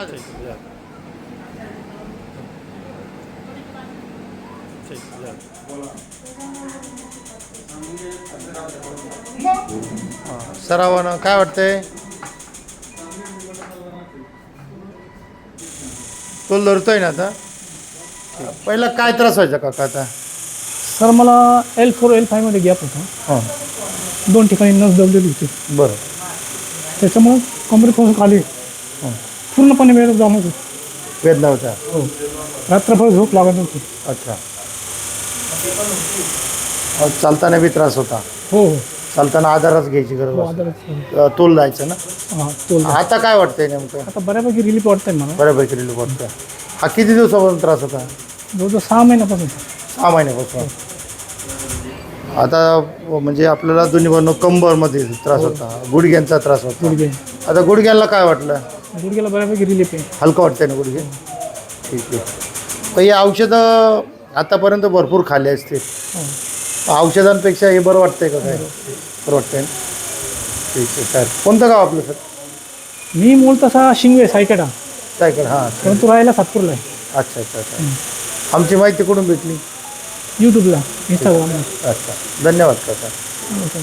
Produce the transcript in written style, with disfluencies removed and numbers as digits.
ठीक या ठीक या सरावानं काय वाटतंय तो धरतोय ना आता पहिला काय त्रास व्हायचा काका आता सर मला L4 L5 मध्ये गॅप होता हां 2 ठिकाणी नस दबलेली होती बरं त्याच्यामुळं कमरेत थोडं खाली हां पूर्णपणे वेळ जाणवत होती वेदना होता हो रात्रभर झोप लागत नव्हती अच्छा चालताना बी त्रास होता हो हो चालताना आधारच घ्यायची गरज हो असते. आदरच तोल जायचं ना हां तो आता काय वाटतंय नेमकं आता बऱ्यापैकी रिलीफ वाटतंय मला बऱ्यापैकी रिलीफ वाटतं हा किती दिवसापासून त्रास होता जवळजवळ 6 महिन्यापासून 6 महिन्यापासून आता म्हणजे आपल्याला दोन्ही बाजूनं कंबरमध्ये त्रास होता गुडघ्यांचा त्रास होता गुडघे आता गुडघ्याला काय वाटलं गुडघ्याला बऱ्यापैकी रिलीफ आहे हलकं वाटतंय ना गुडघे ठीक आहे तर हे औषधं आतापर्यंत भरपूर खाल्ले असते हो औषधांपेक्षा हे बरं वाटतंय का काय बरं वाटतंय ना? ठीक आहे सर कोणतं गाव आपलं सर मी मूळ तसा शिंगवे सायकडा काय कर हां परंतु राहायला सातपूरला आहे अच्छा अच्छा अच्छा आमची माहिती कुठून भेटली यूट्यूबला इंस्टाग्रामला अच्छा धन्यवाद काका ओके